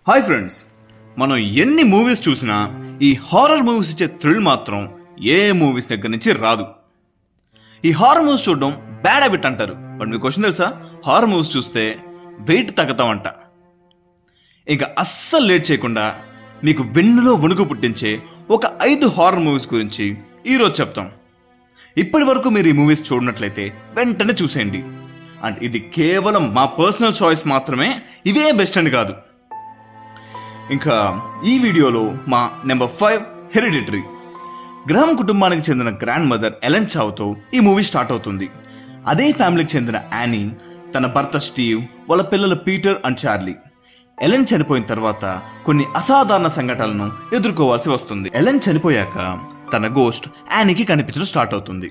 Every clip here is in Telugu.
హాయ్ ఫ్రెండ్స్, మనం ఎన్ని మూవీస్ చూసినా ఈ హారర్ మూవీస్ ఇచ్చే థ్రిల్ మాత్రం ఏ మూవీస్ దగ్గర నుంచి రాదు. ఈ హారర్ మూవీస్ చూడడం బ్యాడ్ హ్యాబిట్ అంటారు. బట్ మీకు క్వశ్చన్ తెలుసా? హారర్ మూవీస్ చూస్తే వెయిట్ తగ్గుతామంట. ఇక అస్సలు లేట్ చేయకుండా మీకు వెన్నులో వణుకు పుట్టించే ఒక 5 హారర్ మూవీస్ గురించి ఈరోజు చెప్తాం. ఇప్పటి వరకు మీరు ఈ మూవీస్ చూడనట్లయితే వెంటనే చూసేయండి. అండ్ ఇది కేవలం మా పర్సనల్ చాయిస్ మాత్రమే, ఇవే బెస్ట్ అని కాదు. ఇంకా ఈ వీడియోలో మా నెంబర్ 5 హెరిడిటరీ. గ్రహం కుటుంబానికి చెందిన గ్రాండ్ మదర్ ఎలెన్ చావ్తో ఈ మూవీ స్టార్ట్ అవుతుంది. అదే ఫ్యామిలీకి చెందిన యానీ, తన భర్త స్టీవ్, వాళ్ళ పిల్లలు పీటర్ అండ్ చార్లీ. ఎలెన్ చనిపోయిన తర్వాత కొన్ని అసాధారణ సంఘటనలను ఎదుర్కోవాల్సి వస్తుంది. ఎలెన్ చనిపోయాక తన గోస్ట్ యానీకి కనిపించడం స్టార్ట్ అవుతుంది.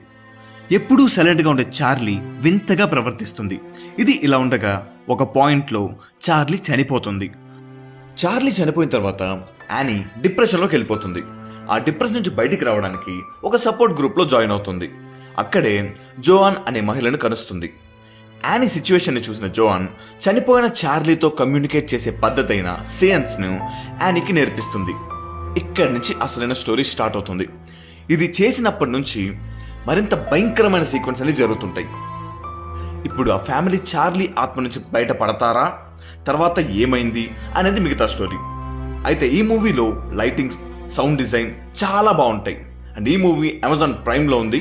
ఎప్పుడూ సైలెంట్గా ఉండే చార్లీ వింతగా ప్రవర్తిస్తుంది. ఇది ఇలా ఉండగా ఒక పాయింట్లో చార్లీ చనిపోతుంది. చార్లీ చనిపోయిన తర్వాత యానీ డిప్రెషన్లోకి వెళ్ళిపోతుంది. ఆ డిప్రెషన్ నుంచి బయటికి రావడానికి ఒక సపోర్ట్ గ్రూప్లో జాయిన్ అవుతుంది. అక్కడే జోయాన్ అనే మహిళను కలుస్తుంది. యానీ సిచ్యువేషన్ని చూసిన జోయాన్ చనిపోయిన చార్లీతో కమ్యూనికేట్ చేసే పద్ధతి అయిన సేయన్స్ను యానీకి నేర్పిస్తుంది. ఇక్కడి నుంచి అసలైన స్టోరీ స్టార్ట్ అవుతుంది. ఇది చేసినప్పటి నుంచి మరింత భయంకరమైన సీక్వెన్స్ అన్ని జరుగుతుంటాయి. ఇప్పుడు ఆ ఫ్యామిలీ చార్లీ ఆత్మ నుంచి బయటపడతారా, తర్వాత ఏమైంది అనేది మిగతా స్టోరీ. అయితే ఈ మూవీలో లైటింగ్స్, సౌండ్ డిజైన్ చాలా బాగుంటాయి. అండ్ ఈ మూవీ అమెజాన్ ప్రైమ్లో ఉంది,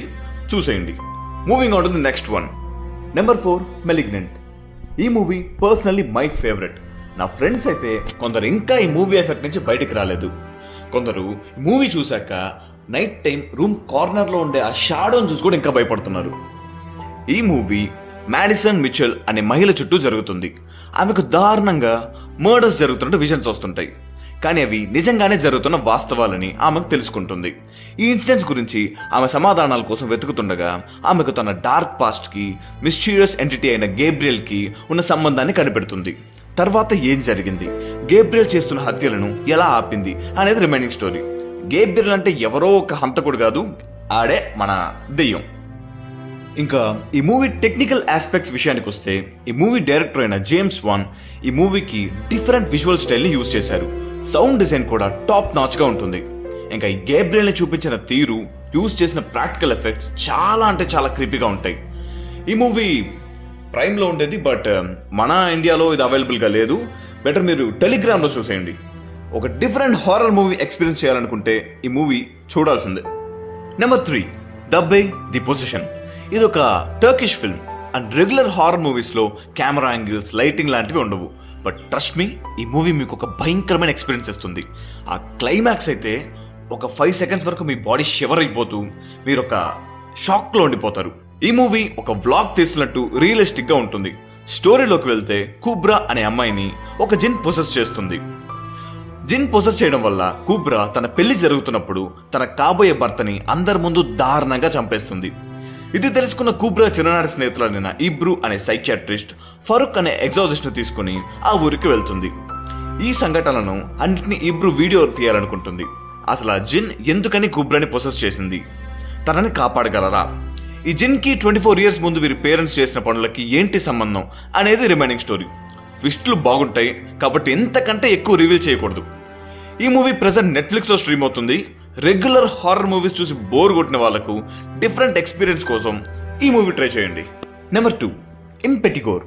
చూసేయండి. Moving on to the next one. Number 4 malignant. ఈ మూవీ పర్సనల్లీ మై ఫేవరెట్. నా ఫ్రెండ్స్ అయితే కొందరు ఇంకా ఈ మూవీ ఎఫెక్ట్ నుంచి బయటికి రాలేదు. కొందరు మూవీ చూశాక నైట్ టైం రూమ్ కార్నర్లో ఉండే ఆ షాడోని చూసి కూడా ఇంకా భయపడుతున్నారు. ఈ మూవీ మాడిసన్ మిచెల్ అనే మహిళ చుట్టూ జరుగుతుంది. ఆమెకు దారుణంగా మర్డర్స్ జరుగుతున్నట్టు విజన్స్ వస్తుంటాయి. కానీ అవి నిజంగానే జరుగుతున్న వాస్తవాలని ఆమెకు తెలుసుకుంటుంది. ఈ ఇన్సిడెంట్స్ గురించి ఆమె సమాధానాల కోసం వెతుకుతుండగా ఆమెకు తన డార్క్ పాస్ట్కి, మిస్టీరియస్ ఎంటిటీ అయిన గేబ్రియల్కి ఉన్న సంబంధాన్ని కనిపెడుతుంది. తర్వాత ఏం జరిగింది, గేబ్రియల్ చేస్తున్న హత్యలను ఎలా ఆపింది అనేది రిమైనింగ్ స్టోరీ. గేబ్రియల్ అంటే ఎవరో ఒక హంతకుడు కాదు, ఆడే మన దెయ్యం. ఇంకా ఈ మూవీ టెక్నికల్ ఆస్పెక్ట్స్ విషయానికి వస్తే, ఈ మూవీ డైరెక్టర్ అయిన జేమ్స్ వాన్ ఈ మూవీకి డిఫరెంట్ విజువల్ స్టైల్ని యూజ్ చేశారు. సౌండ్ డిజైన్ కూడా టాప్ నాచ్గా ఉంటుంది. ఇంకా ఈ గేబ్రియల్ని చూపించిన తీరు, యూజ్ చేసిన ప్రాక్టికల్ ఎఫెక్ట్స్ చాలా అంటే చాలా క్రీపీగా ఉంటాయి. ఈ మూవీ ప్రైమ్లో ఉండేది, బట్ మన ఇండియాలో ఇది అవైలబుల్గా లేదు. బెటర్ మీరు టెలిగ్రామ్లో చూసేయండి. ఒక డిఫరెంట్ హారర్ మూవీ ఎక్స్పీరియన్స్ చేయాలనుకుంటే ఈ మూవీ చూడాల్సిందే. Number 3 the bay the position. ఇది ఒక Turkish film. And regular horror మూవీస్లో కెమెరా యాంగిల్స్, లైటింగ్ లాంటివి ఉండవు. బట్ ట్రస్ట్ మీ, ఈ మూవీ మీకు ఒక భయంకరమైన ఎక్స్పీరియన్స్ ఇస్తుంది. ఆ క్లైమాక్స్ అయితే ఒక 5 సెకండ్స్ వరకు మీ బాడీ షివర్ అయిపోతూ మీరు ఒక షాక్లో ఉండిపోతారు. ఈ మూవీ ఒక వ్లాగ్ తీస్తున్నట్టు రియలిస్టిక్గా ఉంటుంది. స్టోరీలోకి వెళ్తే కుబ్రా అనే అమ్మాయిని ఒక జిన్ పొసెస్ చేస్తుంది. జిన్ పొసెస్ చేయడం వల్ల కుబ్రా తన పెళ్లి జరుగుతున్నప్పుడు తన కాబోయే భర్తని అందరి ముందు దారుణంగా చంపేస్తుంది. ఇది తెలుసుకున్న కుబ్రా చిన్ననాటి స్నేహితులైన ఇబ్రూ అనే సైకియాట్రిస్ట్, ఫరూక్ అనే ఎగ్జార్సిస్ట్ ను తీసుకుని ఆ ఊరికి వెళ్తుంది. ఈ సంఘటనలను అన్నిటిని ఇబ్రూ వీడియో తీయాలనుకుంటుంది. అసలు ఆ జిన్ ఎందుకని కుబ్రాని పొసెస్ చేసింది, తనని కాపాడగలరా, ఈ జిన్ కి 24 ఇయర్స్ ముందు వీరి పేరెంట్స్ చేసిన పనులకి ఏంటి సంబంధం అనేది రిమైనింగ్ స్టోరీ. ట్విస్టులు బాగుంటాయి కాబట్టి ఎంతకంటే ఎక్కువ రివీల్ చేయకూడదు. ఈ మూవీ ప్రెజెంట్ నెట్ఫ్లిక్స్లో స్ట్రీమ్ అవుతుంది. రెగ్యులర్ హారర్ మూవీస్ చూసి బోర్ కొట్టిన వాళ్ళకు డిఫరెంట్ ఎక్స్పీరియన్స్ కోసం ఈ మూవీ ట్రై చేయండి. నెంబర్ 2 ఇంపెటిగోర్.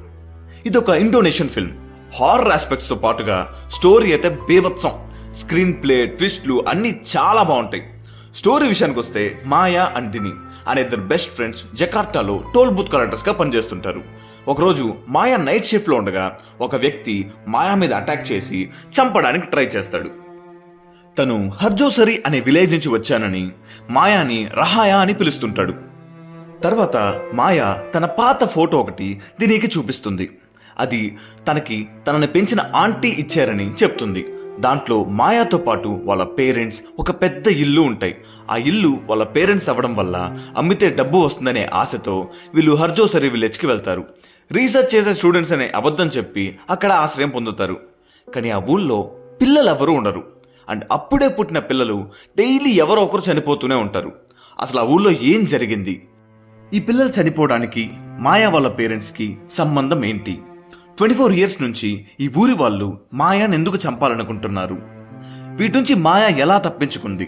ఇది ఒక ఇండోనేషియన్ ఫిల్మ్. హారర్ ఆస్పెక్ట్స్తో పాటుగా స్టోరీ అయితే బేవత్సం. స్క్రీన్ ప్లే, ట్విస్ట్లు అన్నీ చాలా బాగుంటాయి. స్టోరీ విషయానికి వస్తే, మాయా అండ్ దిని అనే ఇద్దరు బెస్ట్ ఫ్రెండ్స్ జకార్టాలో టోల్ బూత్ కలెక్టర్స్గా పనిచేస్తుంటారు. ఒకరోజు మాయా నైట్ షిఫ్ట్లో ఉండగా ఒక వ్యక్తి మాయా మీద అటాక్ చేసి చంపడానికి ట్రై చేస్తాడు. తను హర్జోసరి అనే విలేజ్ నుంచి వచ్చానని మాయాని రహాయా అని పిలుస్తుంటాడు. తర్వాత మాయా తన పాత ఫోటో ఒకటి దినికి చూపిస్తుంది. అది తనని పెంచిన ఆంటీ ఇచ్చారని చెప్తుంది. దాంట్లో మాయాతో పాటు వాళ్ళ పేరెంట్స్, ఒక పెద్ద ఇల్లు ఉంటాయి. ఆ ఇల్లు వాళ్ళ పేరెంట్స్ అవ్వడం వల్ల అమ్మితే డబ్బు వస్తుందనే ఆశతో వీళ్ళు హర్జోసరి విలేజ్కి వెళ్తారు. రీసెర్చ్ చేసే స్టూడెంట్స్ అనే అబద్ధం చెప్పి అక్కడ ఆశ్రయం పొందుతారు. కానీ ఆ ఊళ్ళో పిల్లలు ఎవరూ ఉండరు. అండ్ అప్పుడే పుట్టిన పిల్లలు డైలీ ఎవరో ఒకరు చనిపోతూనే ఉంటారు. అసలు ఆ ఊళ్ళో ఏం జరిగింది, ఈ పిల్లలు చనిపోవడానికి మాయా వాళ్ళ పేరెంట్స్కి సంబంధం ఏంటి, 24 years నుంచి ఈ ఊరి వాళ్ళు మాయాని ఎందుకు చంపాలనుకుంటున్నారు, వీటి నుంచి మాయా ఎలా తప్పించుకుంది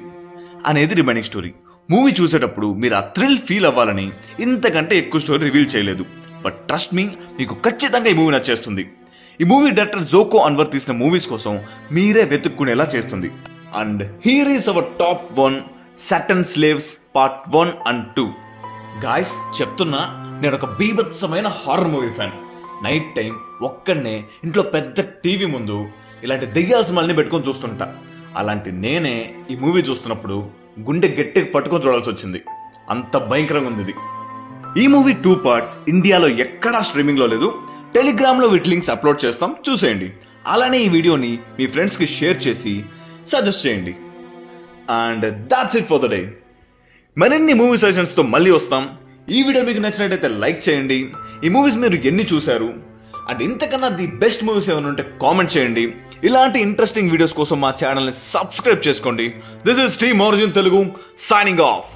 అనేది రిమైనింగ్ స్టోరీ. మూవీ చూసేటప్పుడు మీరు ఆ థ్రిల్ ఫీల్ అవ్వాలని ఇంతకంటే ఎక్కువ స్టోరీ రివీల్ చేయలేదు. బట్ ట్రస్ట్ మీ, మీకు ఖచ్చితంగా ఈ మూవీ నచ్చేస్తుంది. ఈ మూవీ డైరెక్టర్ జోకో అన్వర్ తీసిన మూవీస్ కోసం మీరే వెతుక్కునేలా చేస్తుంది. And here is our top 1 Saturn Slaves Part 1 and 2. Guys చెప్తున్నా, నేను ఒక బీభత్సమైన horror movie fan. Night time ఒక్కడనే ఇంట్లో పెద్ద టీవీ ముందు ఇలాంటి దెయ్యాల సినిమాల్ని పెట్టుకొని చూస్తుంటా. అలాంటి నేనే ఈ మూవీ చూస్తున్నప్పుడు గుండె గట్టిగా పట్టుకొని చూడాల్సి వచ్చింది. అంత భయంకరంగా ఉంది ఇది. ఈ మూవీ 2 parts ఇండియాలో ఎక్కడా స్ట్రీమింగ్లో లేదు. టెలిగ్రామ్లో వీటి లింక్స్ అప్లోడ్ చేస్తాం, చూసేయండి. అలానే ఈ వీడియోని మీ ఫ్రెండ్స్కి షేర్ చేసి సజెస్ట్ చేయండి. And that's it for the day. మరిన్ని మూవీ సజెషన్స్తో మళ్ళీ వస్తాం. ఈ వీడియో మీకు నచ్చినట్టయితే లైక్ చేయండి. ఈ మూవీస్ మీరు ఎన్ని చూశారు అండ్ ఇంతకన్నా ది బెస్ట్ మూవీస్ ఏమైనా ఉంటే కామెంట్ చేయండి. ఇలాంటి ఇంట్రెస్టింగ్ వీడియోస్ కోసం మా ఛానల్ని సబ్స్క్రైబ్ చేసుకోండి. This is team origin Telugu signing off.